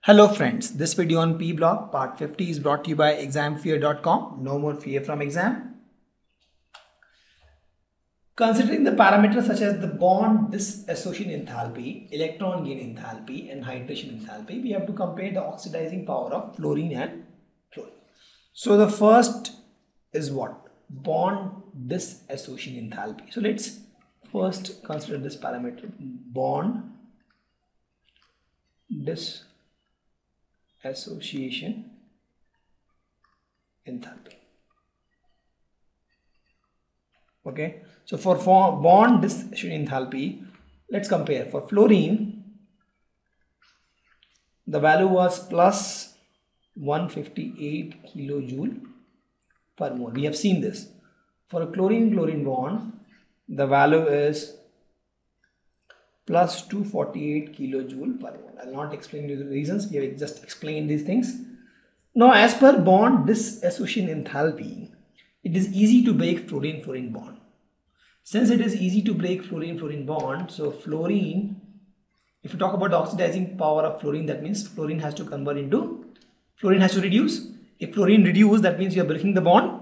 Hello friends, this video on P block part 50 is brought to you by examfear.com. No more fear from exam. Considering the parameters such as the bond dissociation enthalpy, electron gain enthalpy and hydration enthalpy, we have to compare the oxidizing power of fluorine and fluorine. So the first is what? Bond dissociation enthalpy. So let's first consider this parameter, bond dissociation enthalpy. Okay, so for bond dissociation enthalpy, let's compare. For fluorine, the value was plus 158 kilojoule per mole. We have seen this. For a chlorine bond, the value is plus 248 kilojoule per mole. I will not explain you the reasons, we have just explained these things. Now, as per bond dissociation enthalpy, it is easy to break fluorine-fluorine bond. Since it is easy to break fluorine-fluorine bond, so fluorine, if you talk about the oxidizing power of fluorine, that means fluorine has to convert into, fluorine has to reduce. If fluorine reduces, that means you are breaking the bond,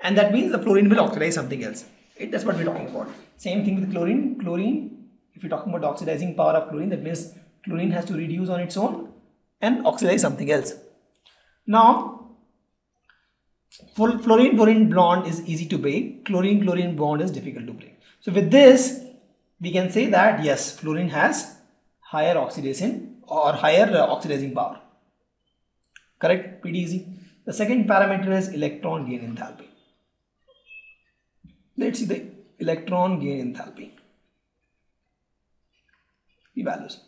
and that means the fluorine will oxidize something else. That's what we are talking about. Same thing with chlorine. If you're talking about the oxidizing power of chlorine, that means chlorine has to reduce on its own and oxidize something else. Now, fluorine-fluorine bond is easy to break, chlorine-chlorine bond is difficult to break. So with this, we can say that yes, fluorine has higher oxidation or higher oxidizing power. Correct? Pretty easy. The second parameter is electron gain enthalpy. Let's see the electron gain enthalpy. The values.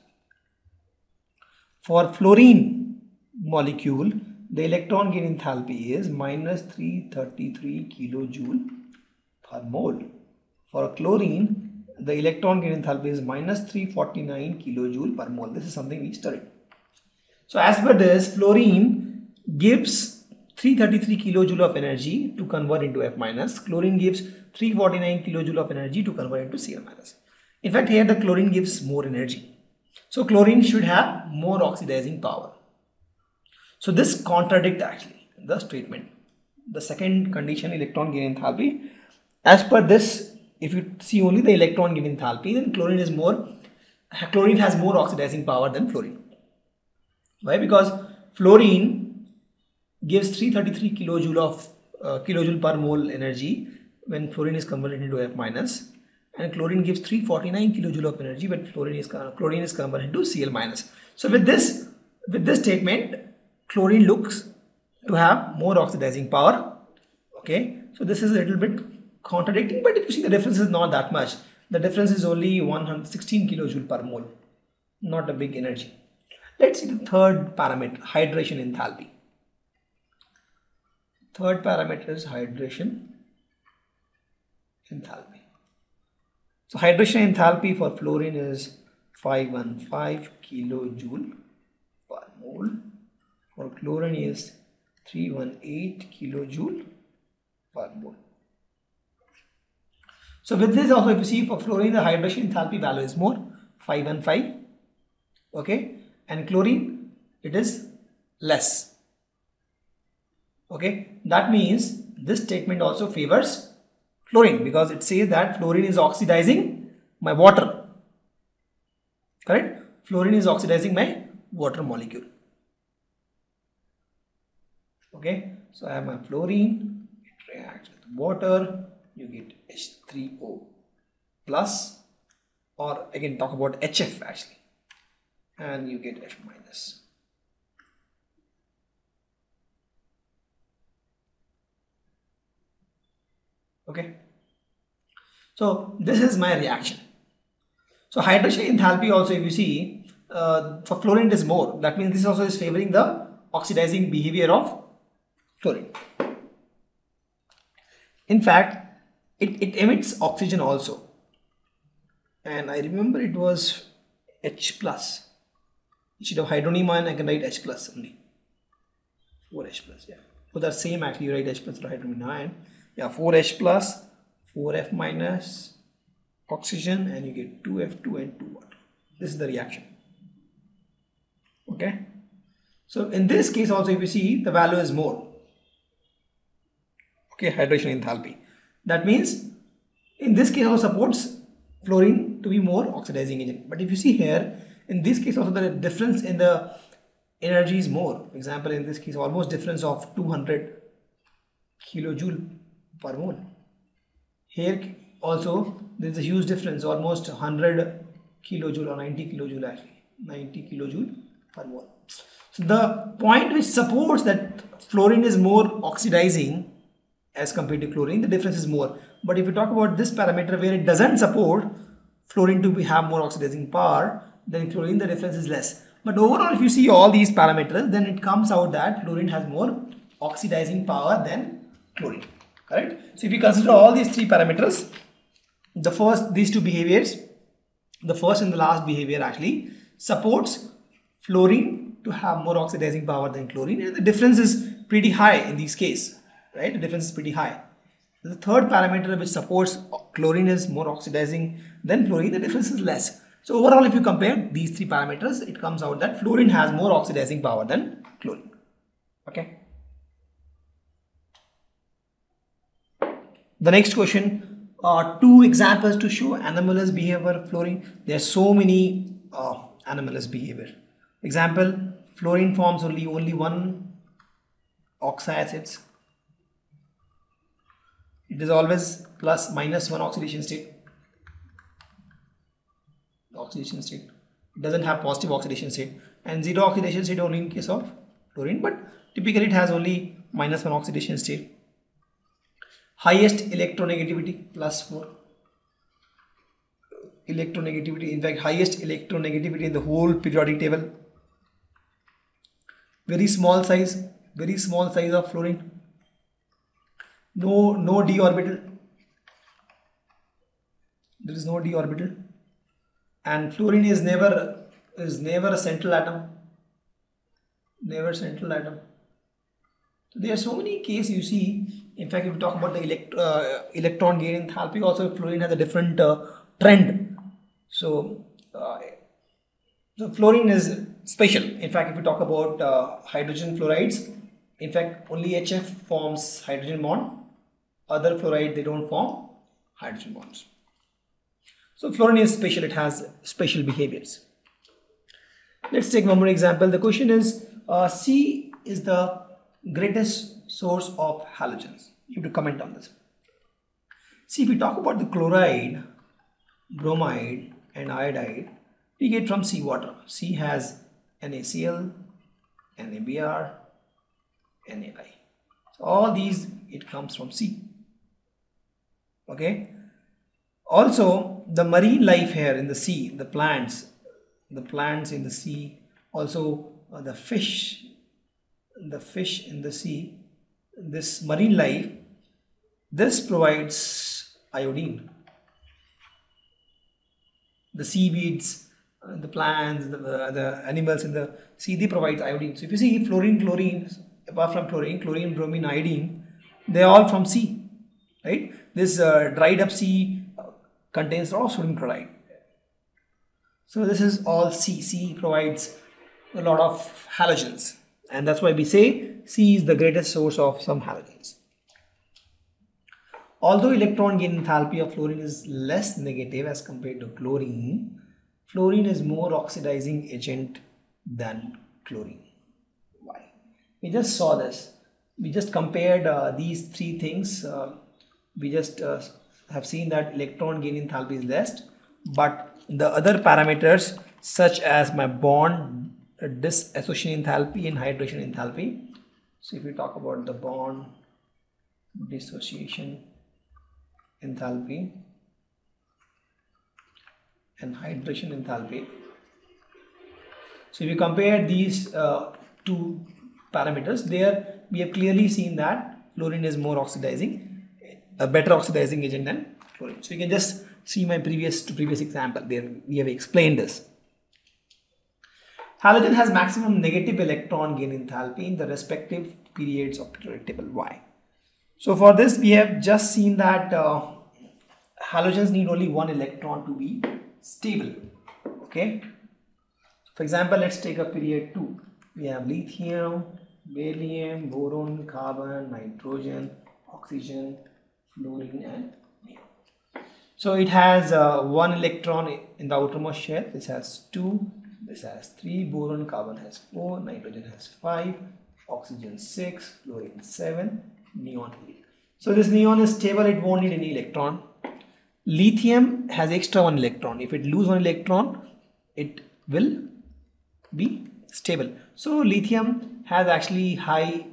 For fluorine molecule, the electron gain enthalpy is minus 333 kilojoule per mole. For chlorine, the electron gain enthalpy is minus 349 kilojoule per mole. This is something we studied. So as per this, fluorine gives 333 kilojoule of energy to convert into F minus. Chlorine gives 349 kilojoule of energy to convert into Cl minus. In fact, here the chlorine gives more energy. So chlorine should have more oxidizing power. So this contradicts actually the statement. The second condition, electron gain enthalpy. As per this, if you see only the electron gain enthalpy, then chlorine has more oxidizing power than fluorine. Why? Because fluorine gives 333 kilojoule per mole energy when fluorine is converted into F minus. And chlorine gives 349 kilojoule of energy when chlorine is converted into Cl minus. So with this statement, chlorine looks to have more oxidizing power. Okay, so this is a little bit contradicting, but if you see, the difference is not that much. The difference is only 116 kilojoule per mole, not a big energy. Let's see the third parameter, hydration enthalpy. Third parameter is hydration enthalpy. So hydration enthalpy for fluorine is 515 kilojoule per mole. For chlorine is 318 kilojoule per mole. So with this also, if you see, for fluorine the hydration enthalpy value is more, 515. Okay, and chlorine it is less. Okay, that means this statement also favors fluorine because it says that fluorine is oxidizing my water. Correct? Fluorine is oxidizing my water molecule. Okay, so I have my fluorine, it reacts with water, you get H3O plus, or I can talk about HF actually, and you get F minus. Okay, so this is my reaction. So hydration enthalpy also, if you see, for fluorine it is more. That means this also is favoring the oxidizing behavior of fluorine. In fact, it emits oxygen also. And I remember it was H plus. Instead of hydronium ion, I can write H plus only. 4H plus, yeah. Both are same actually, you write H plus or hydronium ion. Yeah, 4H plus, 4F minus, oxygen, and you get 2F2 and 2 water. This is the reaction. Okay, So in this case also, if you see, the value is more. Okay, hydration enthalpy. That means in this case also supports fluorine to be more oxidizing agent. But if you see here, in this case also the difference in the energy is more. For example, in this case almost difference of 200 kilojoule per mole. Here also there is a huge difference, almost 100 kilojoule or 90 kilojoule actually, 90 kilojoule per mole. So the point which supports that fluorine is more oxidizing as compared to chlorine, the difference is more. But if you talk about this parameter where it doesn't support fluorine to have more oxidizing power than chlorine, the difference is less. But overall, if you see all these parameters, then it comes out that fluorine has more oxidizing power than chlorine. Correct? So if you consider all these three parameters, these two behaviors, the first and the last behavior actually supports fluorine to have more oxidizing power than chlorine, and the difference is pretty high in this case, right? The difference is pretty high. The third parameter which supports chlorine is more oxidizing than fluorine, the difference is less. So overall, if you compare these three parameters, it comes out that fluorine has more oxidizing power than chlorine. Okay. The next question, two examples to show anomalous behavior of fluorine. There are so many anomalous behavior. Example, fluorine forms only one oxyacids. It is always plus minus one oxidation state. Oxidation state. It doesn't have positive oxidation state, and zero oxidation state only in case of fluorine, but typically it has only minus one oxidation state. Highest electronegativity +4. Electronegativity, in fact, highest electronegativity in the whole periodic table. Very small size of fluorine. No d orbital. There is no d orbital, and fluorine is never a central atom. Never central atom. So there are so many cases you see. In fact, if we talk about the electron gain enthalpy, also fluorine has a different trend. So fluorine is special. In fact, if we talk about hydrogen fluorides, in fact, only HF forms hydrogen bond. Other fluoride, they don't form hydrogen bonds. So fluorine is special. It has special behaviors. Let's take one more example. The question is, C is the greatest source of halogens. You have to comment on this. See, if we talk about the chloride, bromide and iodide, we get from seawater. C has NaCl, NaBr, NaI. So all these, it comes from C. Okay. Also, the marine life here in the sea, the plants in the sea, also the fish in the sea, this marine life, this provides iodine. The seaweeds, the plants, the animals in the sea, they provide iodine. So if you see fluorine, chlorine, apart from chlorine, bromine, iodine, they are all from sea, right? This dried up sea contains all sodium chloride. So this is all C. C provides a lot of halogens, and that's why we say C is the greatest source of some halogens. Although electron gain enthalpy of fluorine is less negative as compared to chlorine, fluorine is more oxidizing agent than chlorine. Why? We just saw this. We just compared these three things. We just have seen that electron gain enthalpy is less, but the other parameters such as my bond dissociation enthalpy and hydration enthalpy. So if we talk about the bond dissociation enthalpy and hydration enthalpy, so if you compare these two parameters, there we have clearly seen that fluorine is more oxidizing, a better oxidizing agent than fluorine. So you can just see my previous example there, we have explained this. Halogen has maximum negative electron gain enthalpy in the respective periods of periodic table. Why? So for this we have just seen that halogens need only one electron to be stable. Okay. For example, let's take a period 2. We have lithium, beryllium, boron, carbon, nitrogen, oxygen, fluorine, and neon. So it has one electron in the outermost shell. This has 2, this has 3, boron, carbon has 4, nitrogen has 5, oxygen 6, fluorine 7, neon 8. So this neon is stable, it won't need any electron. Lithium has extra 1 electron. If it lose 1 electron, it will be stable. So lithium has actually high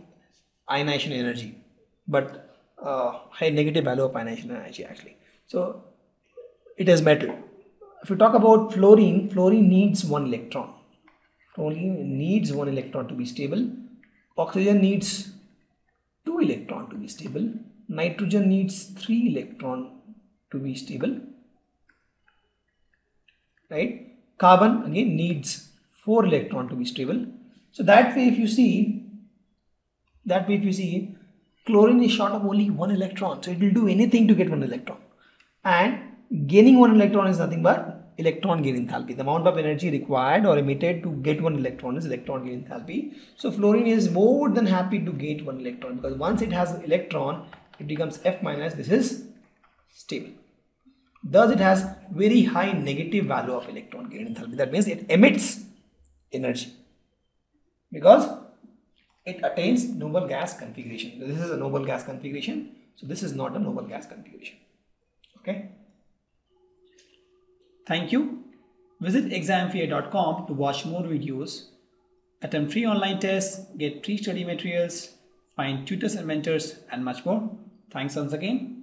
ionization energy, but high negative value of ionization energy actually. So it is metal. If you talk about fluorine, fluorine needs 1 electron. Fluorine needs 1 electron to be stable. Oxygen needs 2 electron to be stable. Nitrogen needs 3 electron to be stable. Right? Carbon again needs 4 electron to be stable. So that way if you see, chlorine is short of only 1 electron. So it will do anything to get 1 electron. And gaining 1 electron is nothing but electron gain enthalpy. The amount of energy required or emitted to get 1 electron is electron gain enthalpy. So fluorine is more than happy to get 1 electron, because once it has an electron, it becomes F minus. This is stable. Thus it has very high negative value of electron gain enthalpy. That means it emits energy because it attains noble gas configuration. This is a noble gas configuration. So this is not a noble gas configuration. Okay. Thank you. Visit examfear.com to watch more videos, attempt free online tests, get free study materials, find tutors and mentors, and much more. Thanks once again.